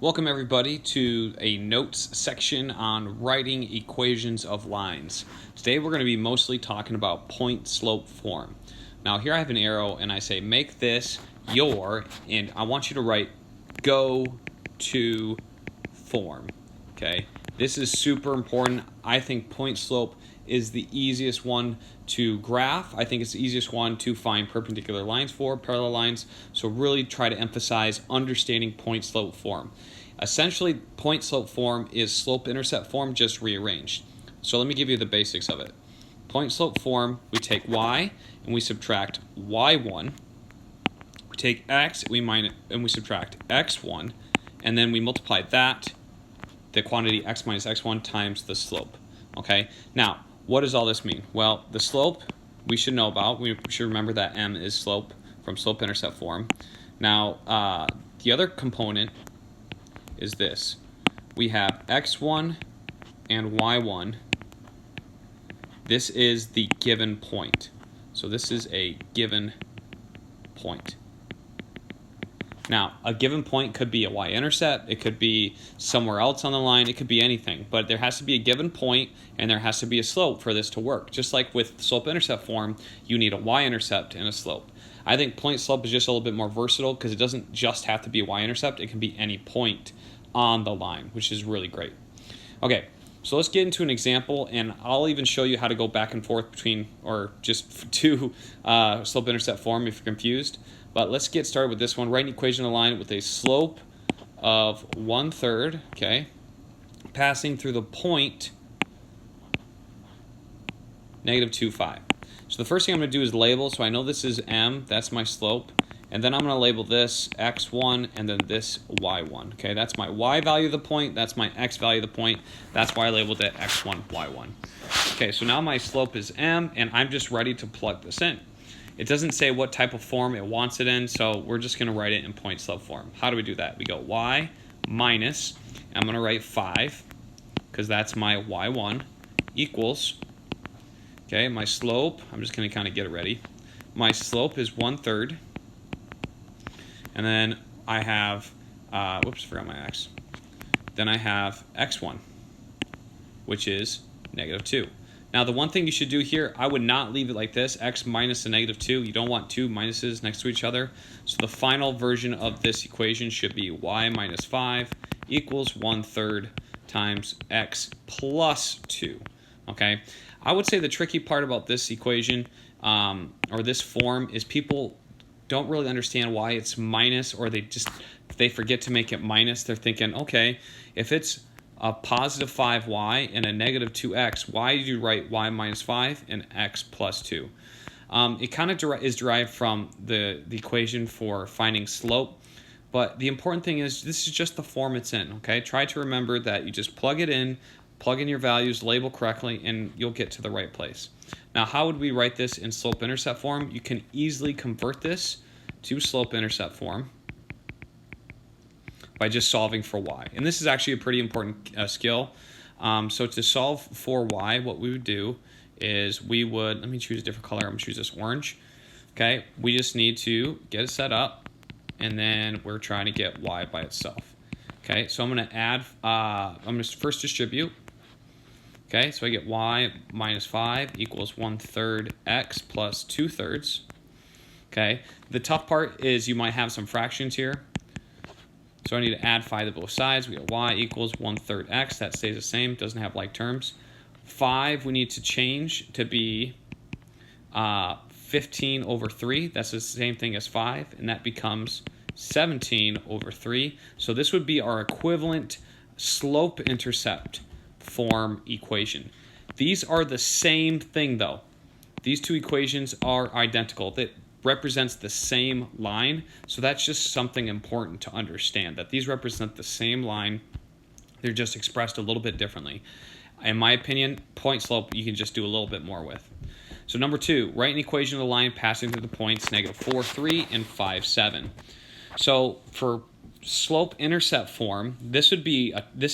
Welcome everybody to a notes section on writing equations of lines. Today we're going to be mostly talking about point slope form. Now here I have an arrow and I say make this your, and I want you to write go to form. Okay, this is super important. I think point slope is the easiest one to graph. I think it's the easiest one to find perpendicular lines for, parallel lines. So really try to emphasize understanding point slope form. Essentially, point slope form is slope intercept form just rearranged. So let me give you the basics of it. Point slope form, we take y and we subtract y1. We take x and we subtract x1, and then we multiply that, the quantity x minus x1 times the slope. Okay, now what does all this mean? Well, the slope we should know about. We should remember that m is slope from slope intercept form. Now the other component is this. We have x1 and y1. This is the given point. So this is a given point. Now, a given point could be a y-intercept, it could be somewhere else on the line, it could be anything, but there has to be a given point and there has to be a slope for this to work. Just like with slope-intercept form, you need a y-intercept and a slope. I think point slope is just a little bit more versatile because it doesn't just have to be a y-intercept, it can be any point on the line, which is really great. Okay, so let's get into an example, and I'll even show you how to go back and forth between, or just to slope-intercept form if you're confused. But let's get started with this one. Write an equation of a line with a slope of 1/3, okay, passing through the point -2, 5. So the first thing I'm going to do is label. So I know this is m, that's my slope. And then I'm going to label this x1 and then this y1. Okay, that's my y value of the point, that's my x value of the point. That's why I labeled it x1, y1. Okay, so now my slope is m, and I'm just ready to plug this in. It doesn't say what type of form it wants it in, so we're just going to write it in point slope form. How do we do that? We go y minus, I'm going to write 5, because that's my y1, equals, okay, my slope, I'm just going to kind of get it ready. My slope is 1/3, and then I have, whoops, forgot my x. Then I have x1, which is -2. Now, the one thing you should do here, I would not leave it like this, x minus a -2. You don't want two minuses next to each other. So the final version of this equation should be y minus 5 equals 1/3 times x plus 2. Okay? I would say the tricky part about this equation, or this form, is people don't really understand why it's minus, or they forget to make it minus. They're thinking, okay, if it's a positive 5y and a negative 2x, why did you write y minus 5 and x plus 2? It kind of is derived from the equation for finding slope, but the important thing is this is just the form it's in, okay? Try to remember that you just plug it in, plug in your values, label correctly, and you'll get to the right place. Now, how would we write this in slope-intercept form? You can easily convert this to slope-intercept form by just solving for y. And this is actually a pretty important skill. So to solve for y, what we would do is let me choose a different color. I'm going to choose this orange. Okay, we just need to get it set up, and then we're trying to get y by itself. Okay, so I'm going to add, I'm going to first distribute. Okay, so I get y minus 5 equals 1/3 x plus 2/3. Okay, the tough part is you might have some fractions here. So I need to add 5 to both sides. We got y equals 1/3 x. That stays the same, doesn't have like terms. 5 we need to change to be 15/3. That's the same thing as 5, and that becomes 17/3. So this would be our equivalent slope-intercept form equation. These are the same thing though. These two equations are identical. That represents the same line, so that's just something important to understand, that these represent the same line. They're just expressed a little bit differently. In my opinion, point slope you can just do a little bit more with. So number 2, write an equation of the line passing through the points -4, 3 and 5, 7. So for slope-intercept form, this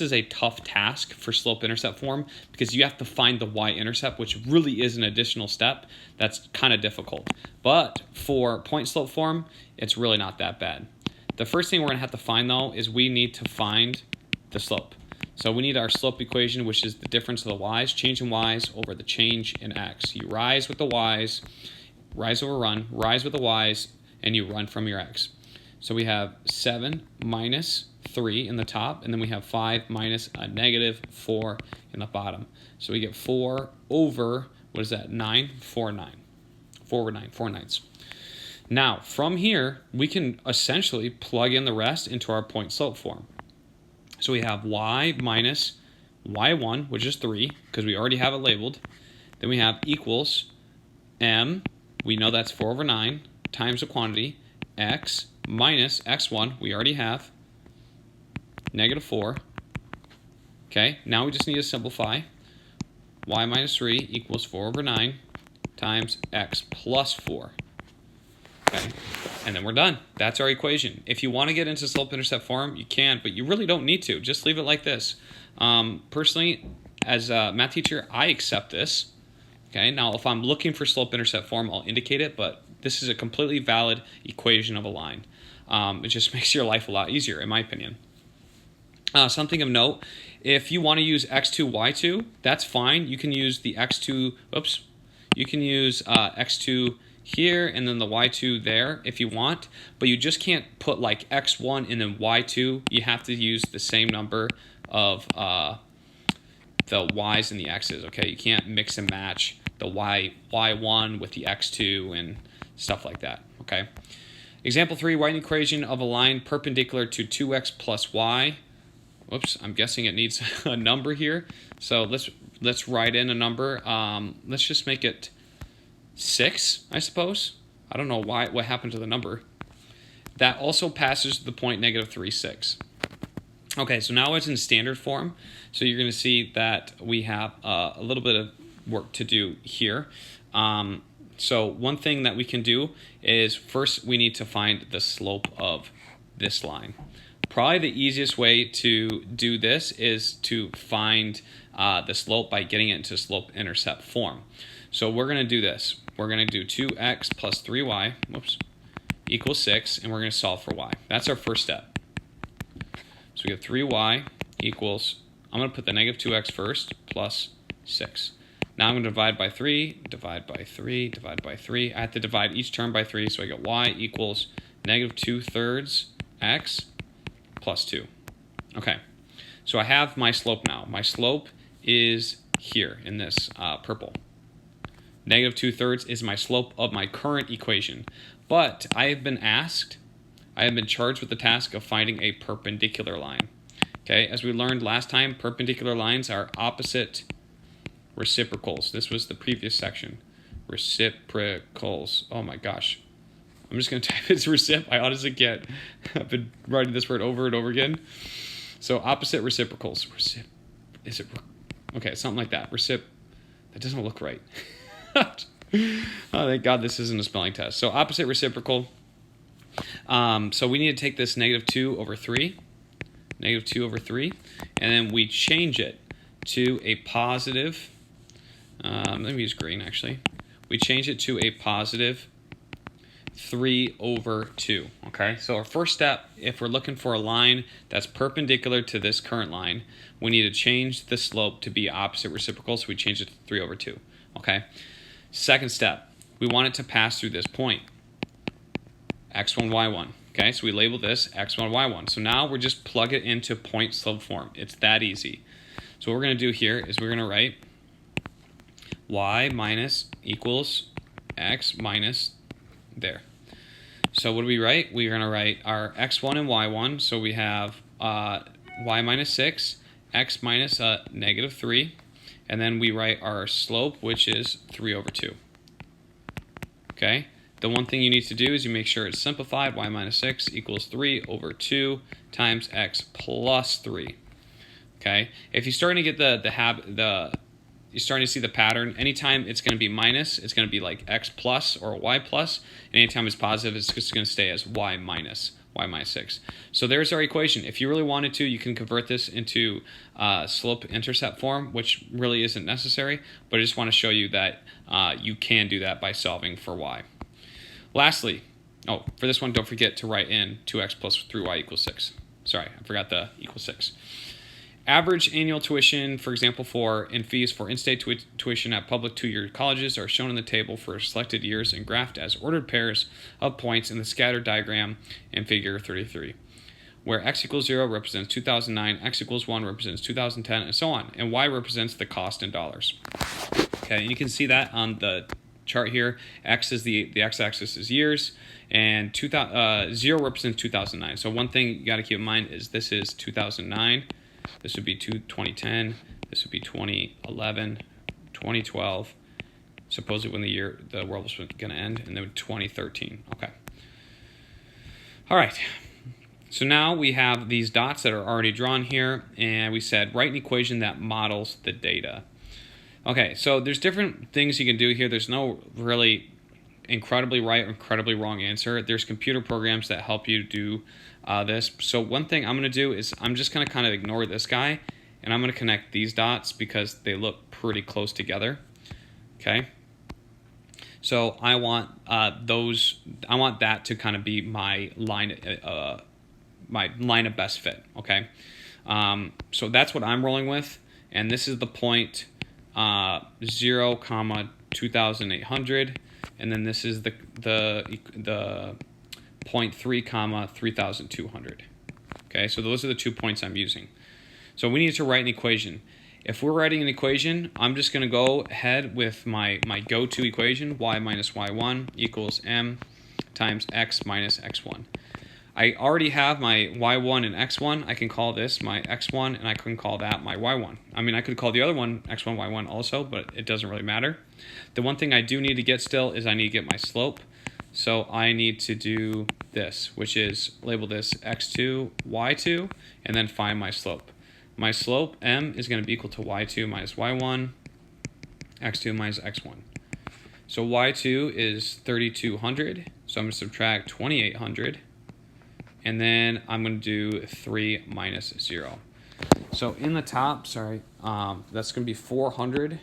is a tough task for slope-intercept form because you have to find the y-intercept, which really is an additional step. That's kind of difficult. But for point slope form, it's really not that bad. The first thing we're going to have to find, though, is we need to find the slope. So we need our slope equation, which is the difference of the y's, change in y's over the change in x. You rise with the y's, rise over run, rise with the y's, and you run from your x. So we have 7 minus 3 in the top, and then we have 5 minus a negative 4 in the bottom. So we get 4 over, what is that, 9? 4, 9. 4 over 9, 4 ninths. Now, from here, we can essentially plug in the rest into our point slope form. So we have y minus y1, which is 3, because we already have it labeled. Then we have equals m, we know that's 4 over 9, times the quantity, x minus x1, we already have, negative 4. Okay, now we just need to simplify. Y minus 3 equals 4 over 9 times x plus 4. Okay, and then we're done. That's our equation. If you want to get into slope-intercept form, you can, but you really don't need to. Just leave it like this. Personally, as a math teacher, I accept this. Okay, now if I'm looking for slope-intercept form, I'll indicate it, but this is a completely valid equation of a line. It just makes your life a lot easier, in my opinion. Something of note, if you want to use x2, y2, that's fine. You can use the x2, you can use x2 here and then the y2 there if you want, but you just can't put like x1 and then y2. You have to use the same number of the y's and the x's, okay? You can't mix and match the y1 with the x2 and stuff like that, okay? Example 3, write an equation of a line perpendicular to 2x plus y. Whoops, I'm guessing it needs a number here. So let's write in a number. Let's just make it 6, I suppose. I don't know what happened to the number. That also passes the point negative 3, 6. Okay, so now it's in standard form. So you're going to see that we have a little bit of work to do here. So one thing that we can do is first we need to find the slope of this line. Probably the easiest way to do this is to find the slope by getting it into slope-intercept form. So we're going to do this. We're going to do 2x plus 3y, equals 6, and we're going to solve for y. That's our first step. So we have 3y equals, I'm going to put the negative 2x first, plus 6. Now I'm going to divide by 3, divide by 3, divide by 3. I have to divide each term by 3, so I get y equals negative 2/3 x plus 2. Okay, so I have my slope now. My slope is here in this purple. Negative 2/3 is my slope of my current equation. But I have been charged with the task of finding a perpendicular line. Okay, as we learned last time, perpendicular lines are opposite reciprocals. This was the previous section. Reciprocals. Oh my gosh. I'm just going to type it's I honestly can't. I've been writing this word over and over again. So opposite reciprocals. Is it? Okay, something like that. That doesn't look right. Oh, thank God this isn't a spelling test. So opposite reciprocal. So we need to take this negative 2 over 3. Negative 2 over 3. And then we change it to a positive. Let me use green, actually. We change it to a positive 3 over 2. Okay, so our first step, if we're looking for a line that's perpendicular to this current line, we need to change the slope to be opposite reciprocal, so we change it to 3 over 2. Okay, second step, we want it to pass through this point, x1, y1. Okay, so we label this x1, y1. So now we're just plug it into point slope form. It's that easy. So what we're going to do here is we're going to write y minus equals x minus there. So what do we write? We're going to write our x1 and y1. So we have y minus 6, x minus negative 3. And then we write our slope, which is 3 over 2. Okay? The one thing you need to do is you make sure it's simplified. Y minus 6 equals 3 over 2 times x plus 3. Okay? If you're starting to get you're starting to see the pattern, anytime it's going to be minus, it's going to be like x plus or y plus. And anytime it's positive, it's just going to stay as y minus 6. So there's our equation. If you really wanted to, you can convert this into slope-intercept form, which really isn't necessary. But I just want to show you that you can do that by solving for y. Lastly, Oh, for this one, don't forget to write in 2x plus 3y equals 6. Sorry, I forgot the equals 6. Average annual tuition, for example, and fees for in-state tuition at public two-year colleges are shown in the table for selected years and graphed as ordered pairs of points in the scatter diagram in figure 33, where x equals 0 represents 2009, x equals 1 represents 2010, and so on, and y represents the cost in dollars. Okay, and you can see that on the chart here. X is the x-axis is years, and 0 represents 2009. So one thing you got to keep in mind is this is 2009. This would be 2010. This would be 2011, 2012. Supposedly when the world was going to end, and then 2013. Okay. All right. So now we have these dots that are already drawn here, and we said write an equation that models the data. Okay, so there's different things you can do here. There's no really incredibly right or incredibly wrong answer. There's computer programs that help you do this. So one thing I'm going to do is I'm just going to kind of ignore this guy, and I'm going to connect these dots because they look pretty close together. Okay. So I want that to kind of be my line of best fit. Okay. So that's what I'm rolling with, and this is the point 0, 2,800, and then this is the 0.3, 3,200. Okay, so those are the 2 points I'm using. So we need to write an equation. If we're writing an equation, I'm just going to go ahead with my go-to equation, y minus y1 equals m times x minus x1. I already have my y1 and x1. I can call this my x1, and I can call that my y1. I mean, I could call the other one x1, y1 also, but it doesn't really matter. The one thing I do need to get still is I need to get my slope. So I need to do this, which is label this x2, y2, and then find my slope. My slope, m, is going to be equal to y2 minus y1, x2 minus x1. So y2 is 3,200, so I'm going to subtract 2,800. And then I'm going to do 3 minus 0. So in the top, that's going to be 400.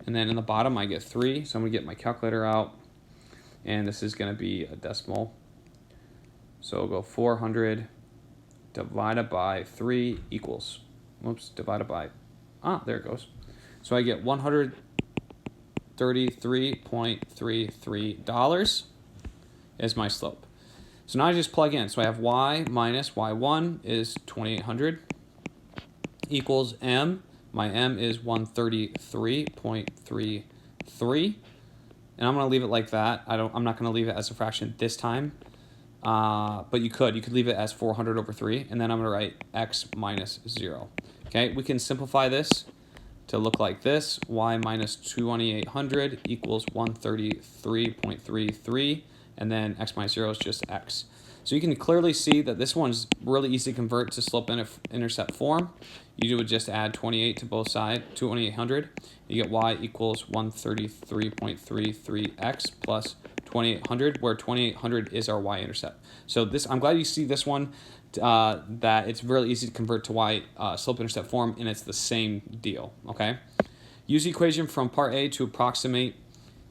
And then in the bottom, I get 3. So I'm going to get my calculator out. And this is going to be a decimal. So we'll go 400 divided by 3 equals, divided by, there it goes. So I get $133.33 is my slope. So now I just plug in. So I have y minus y1 is 2,800 equals m. My m is 133.33. And I'm going to leave it like that. I'm not going to leave it as a fraction this time. But you could leave it as 400 over 3. And then I'm going to write x minus 0. Okay, we can simplify this to look like this. Y minus 2,800 equals 133.33. And then x minus 0 is just x. So you can clearly see that this one's really easy to convert to slope-intercept form. You would just add 28 to both sides, 2,800. You get y equals 133.33x plus 2,800, where 2,800 is our y-intercept. So this, I'm glad you see this one, that it's really easy to convert to y slope-intercept form, and it's the same deal, okay? Use the equation from part A to approximate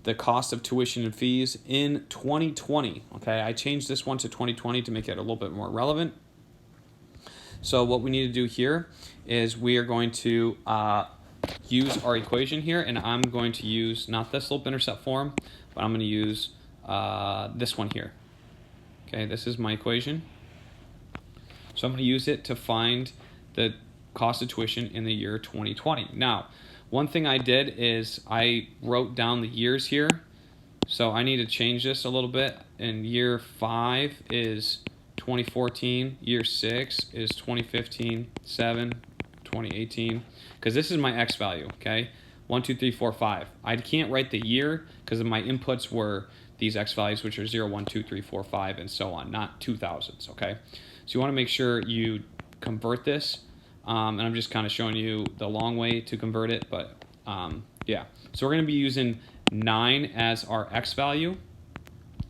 the cost of tuition and fees in 2020. Okay, I changed this one to 2020 to make it a little bit more relevant. So what we need to do here is we are going to use our equation here, and I'm going to use not the slope-intercept form, but I'm going to use this one here. Okay, this is my equation. So I'm going to use it to find the cost of tuition in the year 2020. Now, one thing I did is I wrote down the years here. So I need to change this a little bit. And year 5 is 2014. Year 6 is 2015, 7, 2018. Because this is my x value, okay? 1, 2, 3, 4, 5. I can't write the year because my inputs were these x values, which are 0, 1, 2, 3, 4, 5, and so on, not 2000s, okay? So you want to make sure you convert this. And I'm just kind of showing you the long way to convert it, but yeah. So we're going to be using 9 as our x value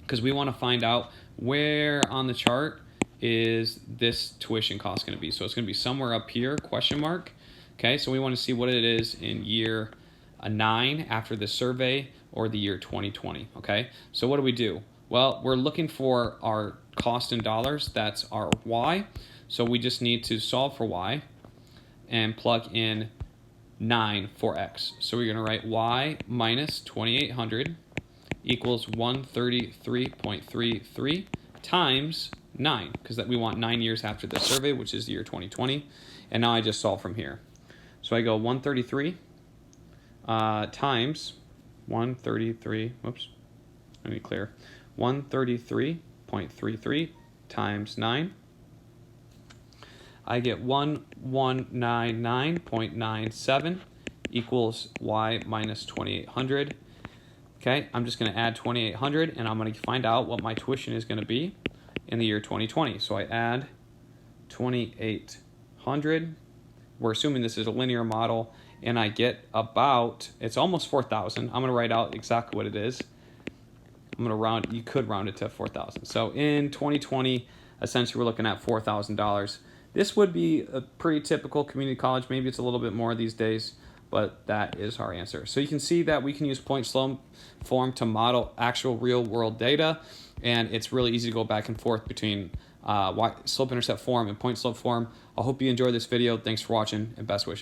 because we want to find out where on the chart is this tuition cost going to be. So it's going to be somewhere up here, question mark. Okay, so we want to see what it is in year 9 after the survey or the year 2020. Okay, so what do? Well, we're looking for our cost in dollars. That's our y. So we just need to solve for y and plug in 9 for x. So we're going to write y minus 2,800 equals 133.33 times 9, because we want 9 years after the survey, which is the year 2020. And now I just solve from here. So I go 133 times 133, whoops, let me clear, 133.33 times 9. I get 1199.97 equals y minus 2,800. Okay, I'm just going to add 2,800, and I'm going to find out what my tuition is going to be in the year 2020. So I add 2,800. We're assuming this is a linear model, and I get about, it's almost 4,000. I'm going to write out exactly what it is. I'm going to round, you could round it to 4,000. So in 2020, essentially we're looking at $4,000. This would be a pretty typical community college. Maybe it's a little bit more these days, but that is our answer. So you can see that we can use point slope form to model actual real world data, and it's really easy to go back and forth between slope intercept form and point slope form. I hope you enjoyed this video. Thanks for watching, and best wishes.